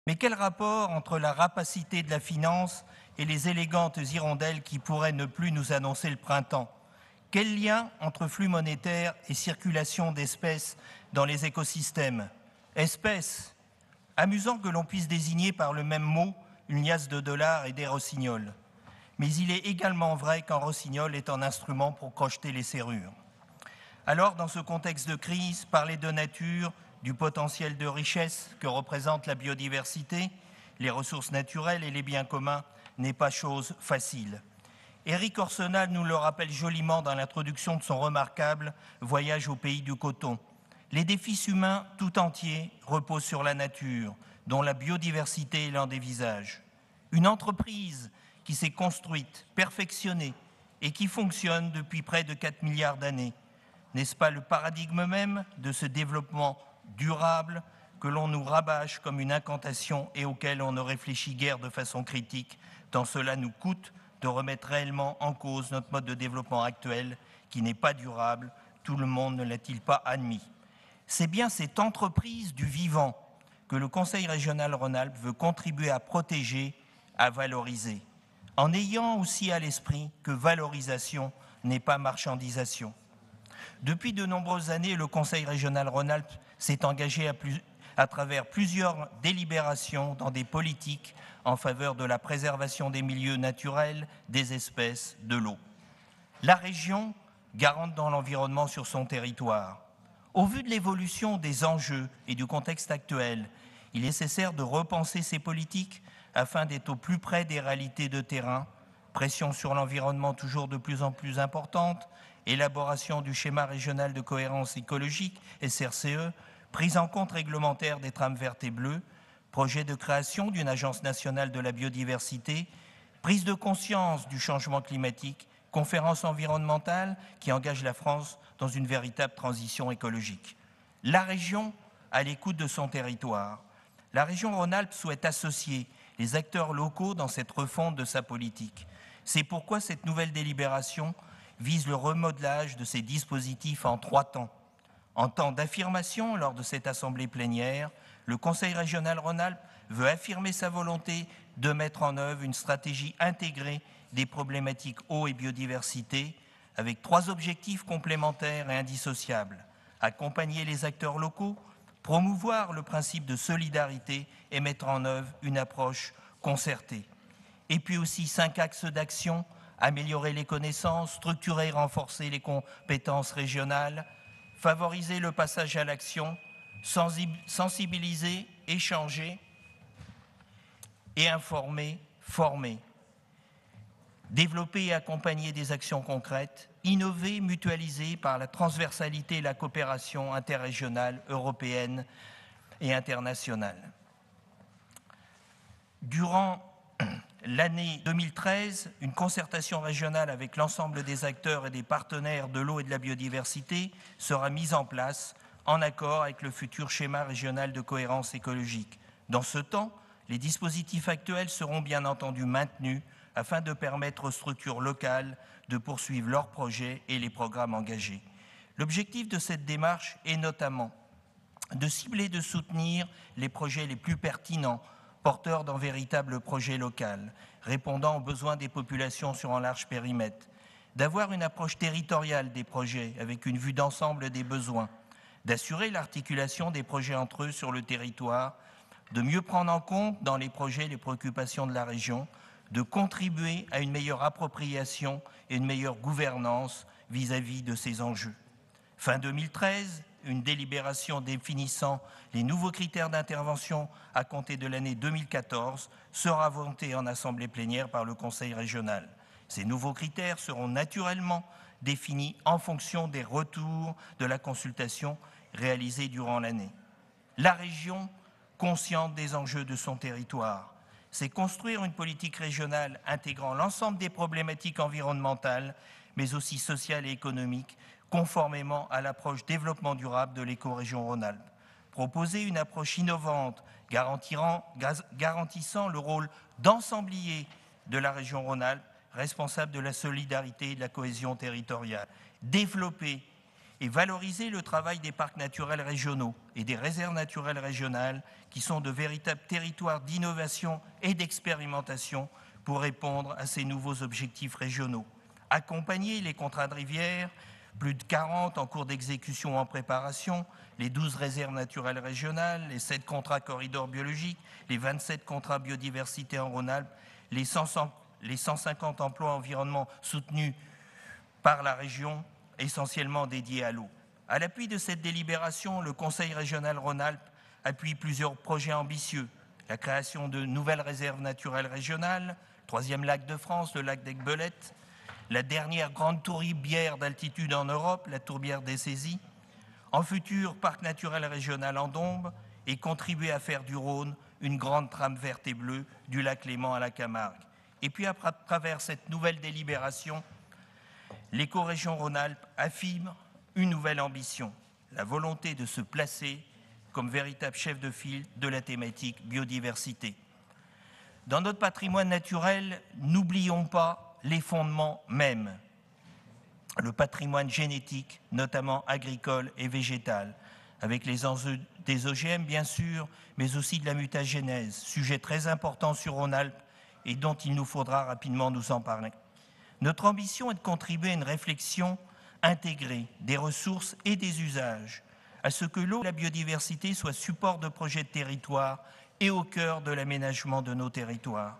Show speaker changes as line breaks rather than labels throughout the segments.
Mais quel rapport entre la rapacité de la finance et les élégantes hirondelles qui pourraient ne plus nous annoncer le printemps? Quel lien entre flux monétaires et circulation d'espèces dans les écosystèmes? Espèces, amusant que l'on puisse désigner par le même mot une liasse de dollars et des rossignols. Mais il est également vrai qu'un rossignol est un instrument pour crocheter les serrures. Alors, dans ce contexte de crise, parler de nature, du potentiel de richesse que représente la biodiversité, les ressources naturelles et les biens communs n'est pas chose facile. Éric Orsenal nous le rappelle joliment dans l'introduction de son remarquable « Voyage au pays du coton ». Les défis humains tout entiers reposent sur la nature, dont la biodiversité est l'un des visages. Une entreprise qui s'est construite, perfectionnée et qui fonctionne depuis près de 4 milliards d'années. N'est-ce pas le paradigme même de ce développement durable que l'on nous rabâche comme une incantation et auquel on ne réfléchit guère de façon critique, tant cela nous coûte de remettre réellement en cause notre mode de développement actuel qui n'est pas durable, tout le monde ne l'a-t-il pas admis. C'est bien cette entreprise du vivant que le Conseil régional Rhône-Alpes veut contribuer à protéger, à valoriser, en ayant aussi à l'esprit que valorisation n'est pas marchandisation. Depuis de nombreuses années, le Conseil régional Rhône-Alpes s'est engagé à travers plusieurs délibérations dans des politiques en faveur de la préservation des milieux naturels, des espèces, de l'eau. La région, garante dans l'environnement sur son territoire. Au vu de l'évolution des enjeux et du contexte actuel, il est nécessaire de repenser ces politiques afin d'être au plus près des réalités de terrain, pression sur l'environnement toujours de plus en plus importante, élaboration du schéma régional de cohérence écologique, SRCE, prise en compte réglementaire des trames vertes et bleues, projet de création d'une agence nationale de la biodiversité, prise de conscience du changement climatique, conférence environnementale qui engage la France dans une véritable transition écologique. La région à l'écoute de son territoire. La région Rhône-Alpes souhaite associer les acteurs locaux dans cette refonte de sa politique. C'est pourquoi cette nouvelle délibération vise le remodelage de ces dispositifs en 3 temps. En temps d'affirmation, lors de cette assemblée plénière, le Conseil régional Rhône-Alpes veut affirmer sa volonté de mettre en œuvre une stratégie intégrée des problématiques eau et biodiversité, avec 3 objectifs complémentaires et indissociables. Accompagner les acteurs locaux, promouvoir le principe de solidarité et mettre en œuvre une approche concertée. Et puis aussi 5 axes d'action, améliorer les connaissances, structurer et renforcer les compétences régionales, favoriser le passage à l'action, sensibiliser, échanger et informer, former. Développer et accompagner des actions concrètes, innover, mutualiser par la transversalité et la coopération interrégionale, européenne et internationale. Durant l'année 2013, une concertation régionale avec l'ensemble des acteurs et des partenaires de l'eau et de la biodiversité sera mise en place en accord avec le futur schéma régional de cohérence écologique. Dans ce temps, les dispositifs actuels seront bien entendu maintenus afin de permettre aux structures locales de poursuivre leurs projets et les programmes engagés. L'objectif de cette démarche est notamment de cibler et de soutenir les projets les plus pertinents, porteurs d'un véritable projet local, répondant aux besoins des populations sur un large périmètre, d'avoir une approche territoriale des projets avec une vue d'ensemble des besoins, d'assurer l'articulation des projets entre eux sur le territoire, de mieux prendre en compte dans les projets les préoccupations de la région, de contribuer à une meilleure appropriation et une meilleure gouvernance vis-à-vis de ces enjeux. Fin 2013, une délibération définissant les nouveaux critères d'intervention à compter de l'année 2014 sera votée en assemblée plénière par le Conseil régional. Ces nouveaux critères seront naturellement définis en fonction des retours de la consultation réalisée durant l'année. La région, consciente des enjeux de son territoire, c'est construire une politique régionale intégrant l'ensemble des problématiques environnementales, mais aussi sociales et économiques, conformément à l'approche développement durable de l'écorégion Rhône-Alpes. Proposer une approche innovante garantissant le rôle d'ensemblier de la région Rhône-Alpes, responsable de la solidarité et de la cohésion territoriale. Développer et valoriser le travail des parcs naturels régionaux et des réserves naturelles régionales qui sont de véritables territoires d'innovation et d'expérimentation pour répondre à ces nouveaux objectifs régionaux. Accompagner les contrats de rivière, plus de 40 en cours d'exécution ou en préparation, les 12 réserves naturelles régionales, les 7 contrats corridors biologiques, les 27 contrats biodiversité en Rhône-Alpes, les 150 emplois environnement soutenus par la région, essentiellement dédiés à l'eau. À l'appui de cette délibération, le Conseil régional Rhône-Alpes appuie plusieurs projets ambitieux. La création de nouvelles réserves naturelles régionales, le 3e lac de France, le lac d'Aiguebelette, la dernière grande tourbière d'altitude en Europe, la tourbière des Saisies, en futur parc naturel régional en Dombes, et contribuer à faire du Rhône une grande trame verte et bleue du lac Léman à la Camargue. Et puis à travers cette nouvelle délibération, l'écorégion Rhône-Alpes affirme une nouvelle ambition, la volonté de se placer comme véritable chef de file de la thématique biodiversité. Dans notre patrimoine naturel, n'oublions pas les fondements mêmes, le patrimoine génétique, notamment agricole et végétal, avec les enjeux des OGM bien sûr, mais aussi de la mutagénèse, sujet très important sur Rhône-Alpes et dont il nous faudra rapidement nous emparer. Notre ambition est de contribuer à une réflexion intégrée des ressources et des usages, à ce que l'eau et la biodiversité soient support de projets de territoire et au cœur de l'aménagement de nos territoires,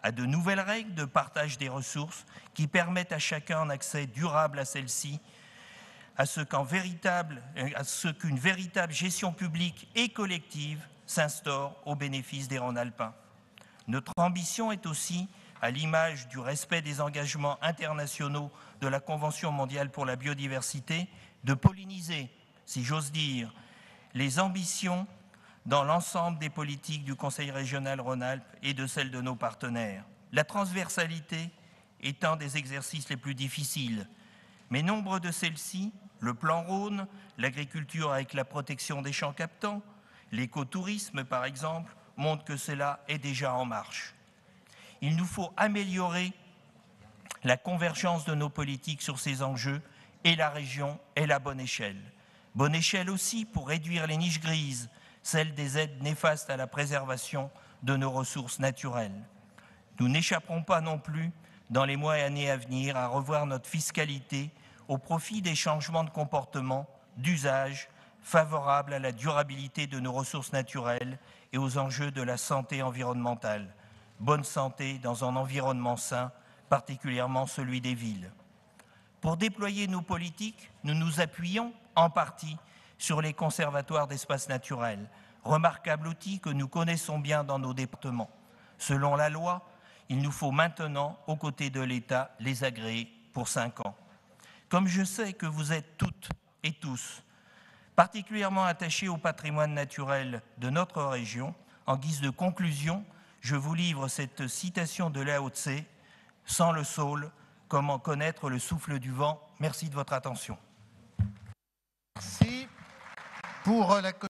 à de nouvelles règles de partage des ressources qui permettent à chacun un accès durable à celles-ci, à ce qu'une véritable gestion publique et collective s'instaure au bénéfice des Rhône-Alpins. Notre ambition est aussi, à l'image du respect des engagements internationaux de la Convention mondiale pour la biodiversité, de polliniser, si j'ose dire, les ambitions dans l'ensemble des politiques du Conseil régional Rhône-Alpes et de celles de nos partenaires. La transversalité étant des exercices les plus difficiles, mais nombre de celles-ci, le plan Rhône, l'agriculture avec la protection des champs captants, l'écotourisme par exemple, montrent que cela est déjà en marche. Il nous faut améliorer la convergence de nos politiques sur ces enjeux et la région est la bonne échelle. Bonne échelle aussi pour réduire les niches grises, celles des aides néfastes à la préservation de nos ressources naturelles. Nous n'échapperons pas non plus, dans les mois et années à venir, à revoir notre fiscalité au profit des changements de comportement, d'usage, favorables à la durabilité de nos ressources naturelles et aux enjeux de la santé environnementale. Bonne santé dans un environnement sain, particulièrement celui des villes. Pour déployer nos politiques, nous nous appuyons en partie sur les conservatoires d'espaces naturels, remarquables outils que nous connaissons bien dans nos départements. Selon la loi, il nous faut maintenant, aux côtés de l'État, les agréer pour 5 ans. Comme je sais que vous êtes toutes et tous particulièrement attachés au patrimoine naturel de notre région, en guise de conclusion, je vous livre cette citation de Lao Tse, « Sans le saule, comment connaître le souffle du vent ?» Merci de votre attention.
Merci pour la